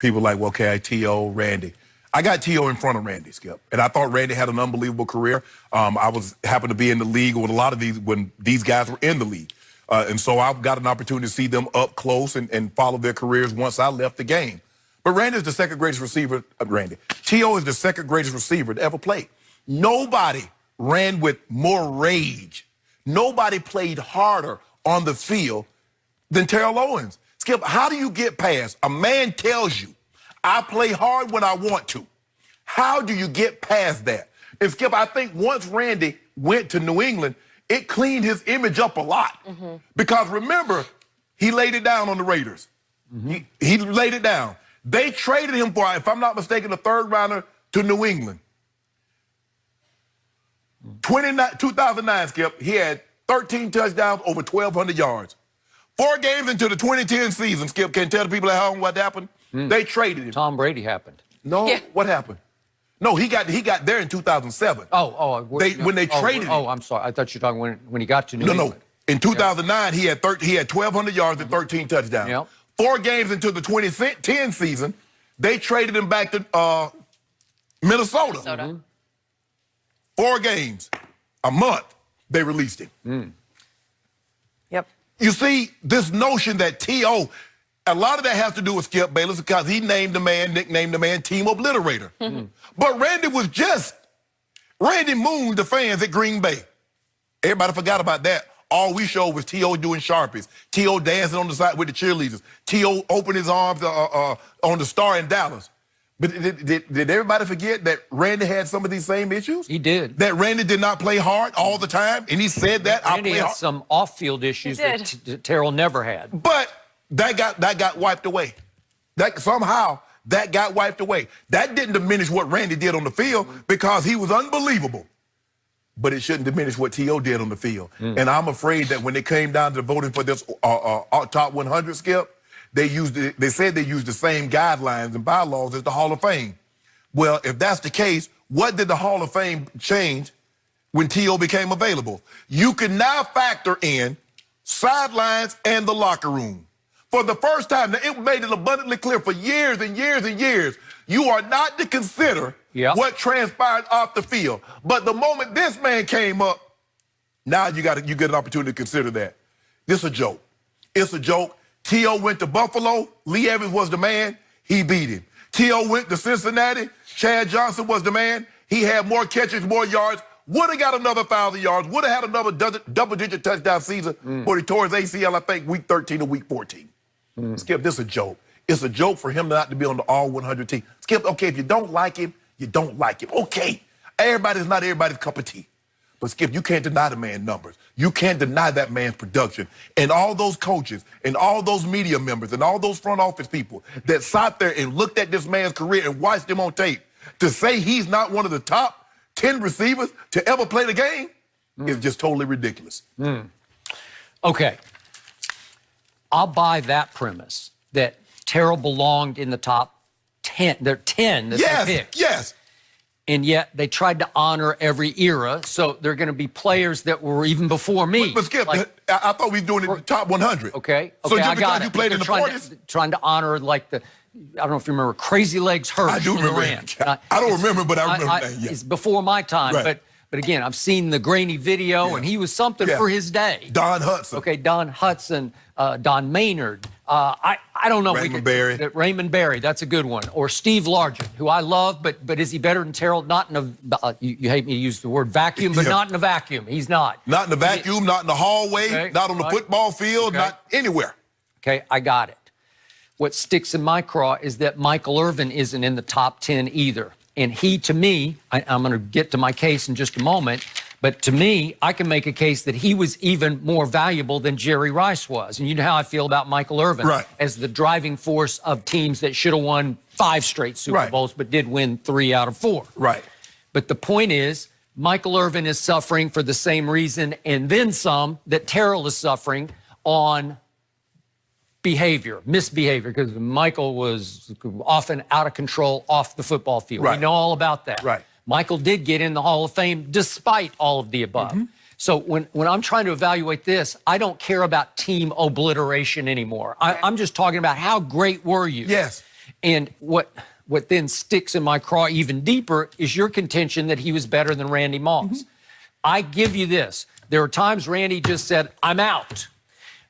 people like, well, okay, T.O., Randy. I got T.O. in front of Randy, Skip. And I thought Randy had an unbelievable career. I happened to be in the league with a lot of these when these guys were in the league. And so I've got an opportunity to see them up close and follow their careers once I left the game. But Randy is the second greatest receiver. T.O. is the second greatest receiver to ever play. Nobody ran with more rage. Nobody played harder on the field than Terrell Owens. Skip, how do you get past? A man tells you, I play hard when I want to. How do you get past that? And Skip, I think once Randy went to New England, it cleaned his image up a lot. Because remember, he laid it down on the Raiders. He laid it down. They traded him for, if I'm not mistaken, a third rounder to New England. 2009, Skip, he had 13 touchdowns, over 1,200 yards. 4 games into the 2010 season, Skip, can you tell the people at home what happened? They traded him. Tom Brady happened. No, what happened? No, he got there in 2007. When they traded him. Oh, I'm sorry. I thought you were talking when he got to New England. No. In 2009, he had 1,200 yards and 13 touchdowns. Yep. 4 games into the 2010 season, they traded him back to Minnesota. 4 games, a month, they released him. Yep. You see, this notion that T.O., a lot of that has to do with Skip Bayless because he nicknamed the man Team Obliterator. But Randy mooned the fans at Green Bay. Everybody forgot about that. All we showed was T.O. doing Sharpies, T.O. dancing on the side with the cheerleaders, T.O. opened his arms on the Star in Dallas. But did everybody forget that Randy had some of these same issues? He did. That Randy did not play hard all the time, and he said that. Randy had some off-field issues that Terrell never had. But that got wiped away. Somehow that got wiped away. That didn't diminish what Randy did on the field because he was unbelievable. But it shouldn't diminish what T.O. did on the field. And I'm afraid that when it came down to voting for this top 100, Skip, they said they used the same guidelines and bylaws as the Hall of Fame. Well, if that's the case, what did the Hall of Fame change when T.O. became available? You can now factor in sidelines and the locker room. For the first time, now it made it abundantly clear for years and years and years, you are not to consider what transpired off the field. But the moment this man came up, now you get an opportunity to consider that. This is a joke. It's a joke. T.O. went to Buffalo. Lee Evans was the man. He beat him. T.O. went to Cincinnati. Chad Johnson was the man. He had more catches, more yards. Would have got another 1,000 yards. Would have had another double-digit touchdown season. But he tore his ACL, I think, week 13 or week 14. Skip, this is a joke. It's a joke for him not to be on the all-100 team. Skip, okay, if you don't like him, you don't like him. Okay, everybody's not everybody's cup of tea. But Skip, you can't deny the man's numbers. You can't deny that man's production. And all those coaches and all those media members and all those front office people that sat there and looked at this man's career and watched him on tape to say he's not one of the top 10 receivers to ever play the game is just totally ridiculous. Okay. I'll buy that premise that Terrell belonged in the top 10. There are 10 that they picked. Yes. And yet they tried to honor every era, so they're going to be players that were even before me. But Skip, I thought we were doing it in the top 100. Okay. So I got you played in the 40s? Trying to honor, like, I don't know if you remember Crazy Legs Hurts. I do remember him. I don't remember, but I remember that. Yeah. It's before my time, right. But again, I've seen the grainy video, and he was something for his day. Don Hudson. Okay, Don Hudson, Don Maynard. I don't know. Raymond Berry. Raymond Berry, that's a good one. Or Steve Largent, who I love, but is he better than Terrell? Not in a, you hate me to use the word vacuum, but not in a vacuum. He's not. Not in the vacuum, not in the hallway, not on the football field, not anywhere. Okay, I got it. What sticks in my craw is that Michael Irvin isn't in the top 10 either. And he, to me, I'm going to get to my case in just a moment, but to me, I can make a case that he was even more valuable than Jerry Rice was. And you know how I feel about Michael Irvin as the driving force of teams that should have won 5 straight Super Bowls, but did win 3 out of 4. Right. But the point is, Michael Irvin is suffering for the same reason, and then some, that Terrell is suffering on misbehavior, because Michael was often out of control off the football field. We know all about that. Right. Michael did get in the Hall of Fame despite all of the above. So when I'm trying to evaluate this, I don't care about team obliteration anymore. I'm just talking about how great were you. Yes. And what then sticks in my craw even deeper is your contention that he was better than Randy Moss. I give you this. There are times Randy just said, I'm out.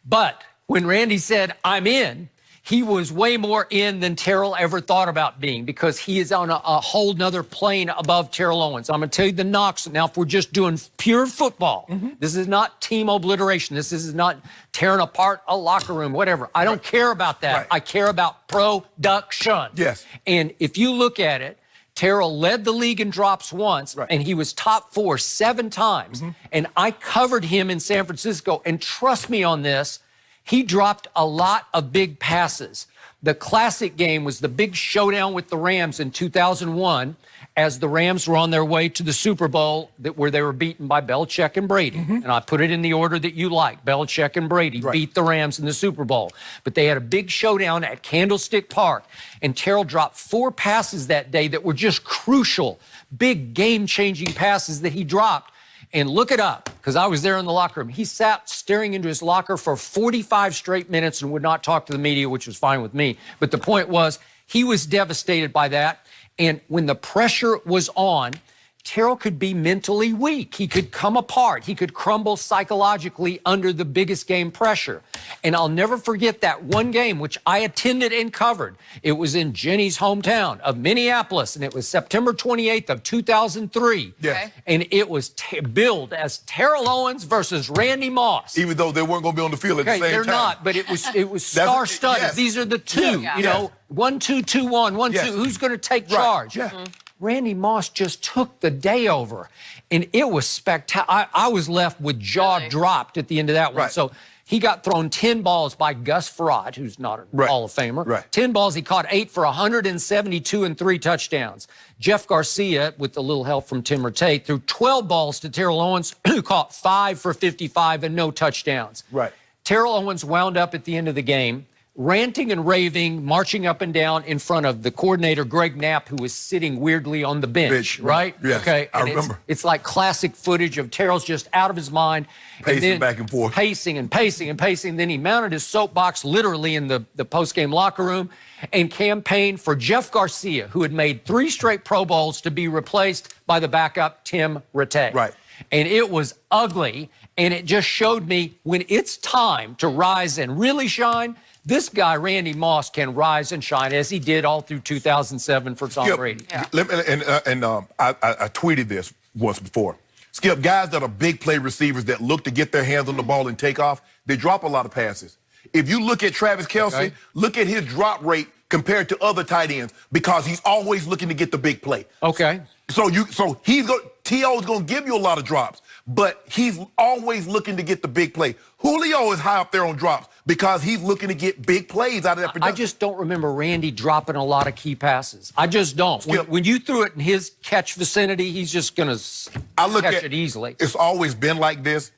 But when Randy said, I'm in, he was way more in than Terrell ever thought about being, because he is on a whole nother plane above Terrell Owens. I'm going to tell you the knocks. Now, if we're just doing pure football, this is not team obliteration. This is not tearing apart a locker room, whatever. I don't care about that. Right. I care about production. Yes. And if you look at it, Terrell led the league in drops once, and he was top 4 7 times. And I covered him in San Francisco. And trust me on this, he dropped a lot of big passes. The classic game was the big showdown with the Rams in 2001, as the Rams were on their way to the Super Bowl, where they were beaten by Belichick and Brady. And I put it in the order that you like. Belichick and Brady beat the Rams in the Super Bowl. But they had a big showdown at Candlestick Park, and Terrell dropped 4 passes that day that were just crucial, big game-changing passes that he dropped. And look it up, because I was there in the locker room. He sat staring into his locker for 45 straight minutes and would not talk to the media, which was fine with me. But the point was, he was devastated by that. And when the pressure was on, Terrell could be mentally weak. He could come apart. He could crumble psychologically under the biggest game pressure. And I'll never forget that one game, which I attended and covered. It was in Jenny's hometown of Minneapolis, and it was September 28th of 2003. Yes. And it was billed as Terrell Owens versus Randy Moss. Even though they weren't going to be on the field at the same time. They're not, but it was star-studded. Yes. These are the two, you know, 1-2-2-1, 1-2. Who's going to take charge? Yeah. Randy Moss just took the day over, and it was spectacular. I was left with jaw dropped at the end of that one. Right. So he got thrown 10 balls by Gus Frerotte, who's not a Hall of Famer. Right. 10 balls, he caught 8 for 172 and 3 touchdowns. Jeff Garcia, with a little help from Tim Tate, threw 12 balls to Terrell Owens, who caught 5 for 55 and no touchdowns. Right. Terrell Owens wound up at the end of the game ranting and raving, marching up and down in front of the coordinator, Greg Knapp, who was sitting weirdly on the bench, right? Yes, okay. I And remember. It's like classic footage of Terrell's just out of his mind. Pacing back and forth. Pacing and pacing and pacing. Then he mounted his soapbox literally in the post-game locker room and campaigned for Jeff Garcia, who had made 3 straight Pro Bowls, to be replaced by the backup Tim Rattay. Right. And it was ugly, and it just showed me when it's time to rise and really shine, this guy, Randy Moss, can rise and shine, as he did all through 2007 for Tom Brady. Let me, I tweeted this once before. Skip, guys that are big play receivers that look to get their hands on the ball and take off, they drop a lot of passes. If you look at Travis Kelce, look at his drop rate compared to other tight ends, because he's always looking to get the big play. Okay. So T.O.'s going to give you a lot of drops, but he's always looking to get the big play. Julio is high up there on drops because he's looking to get big plays out of that production. I just don't remember Randy dropping a lot of key passes. I just don't. When you threw it in his catch vicinity, he's just going to catch it easily. It's always been like this.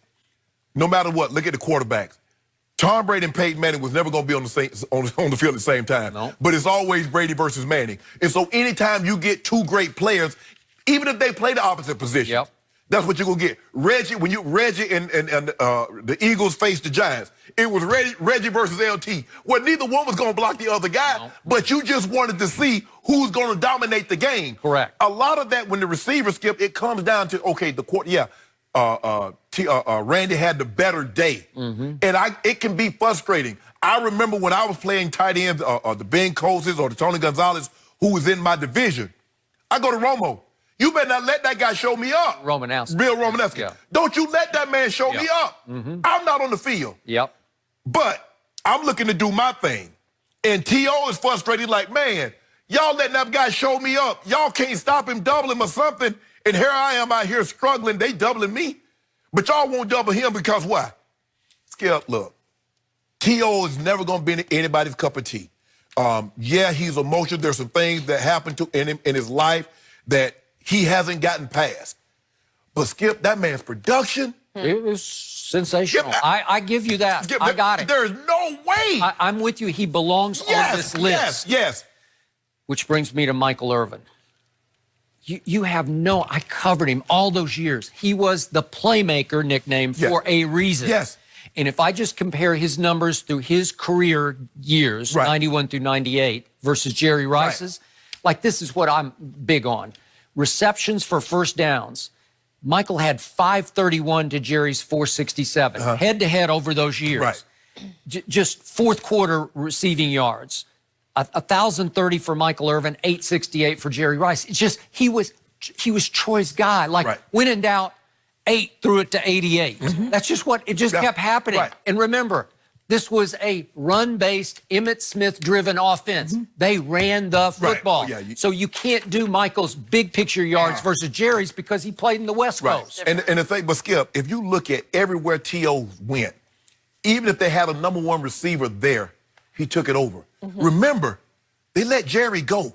No matter what, look at the quarterbacks. Tom Brady and Peyton Manning was never going to be on the field at the same time. No. But it's always Brady versus Manning. And so anytime you get 2 great players, even if they play the opposite position, that's what you're going to get. Reggie and the Eagles faced the Giants, it was Reggie versus LT. Well, neither one was going to block the other guy, but you just wanted to see who's going to dominate the game. Correct. A lot of that, when the receivers skip, it comes down to, okay, Randy had the better day. And it can be frustrating. I remember when I was playing tight ends, the Ben Coases or the Tony Gonzalez, who was in my division. I go to Romo. You better not let that guy show me up. Romanowski. Bill Romanowski. Yeah. Don't you let that man show me up. I'm not on the field. Yep. But I'm looking to do my thing. And T.O. is frustrated like, man, y'all letting that guy show me up. Y'all can't stop him, double him or something. And here I am out here struggling. They doubling me. But y'all won't double him because why? Skip, look, T.O. is never going to be anybody's cup of tea. Yeah, he's emotional. There's some things that happened to in his life that he hasn't gotten past. But Skip, that man's production. It was sensational. I give you that. Skip, I got it. There's no way. I'm with you. He belongs on this list. Yes. Which brings me to Michael Irvin. You have no, I covered him all those years. He was the playmaker nickname for a reason. Yes. And if I just compare his numbers through his career years, Right. 91 through 98, versus Jerry Rice's, like this is what I'm big on. Receptions for first downs. Michael had 531 to Jerry's 467, head-to-head over those years. Right. Just fourth quarter receiving yards. 1,030 for Michael Irvin, 868 for Jerry Rice. It's just, he was Troy's guy. Like, Right. when in doubt, 8 threw it to 88. That's just what, it just kept happening. Right. And remember, this was a run-based, Emmitt Smith-driven offense. They ran the football. Yeah, so you can't do Michael's big picture yards versus Jerry's because he played in the West Coast. And the thing, but Skip, if you look at everywhere T.O. went, even if they had a #1 receiver there, he took it over. Remember, they let Jerry go.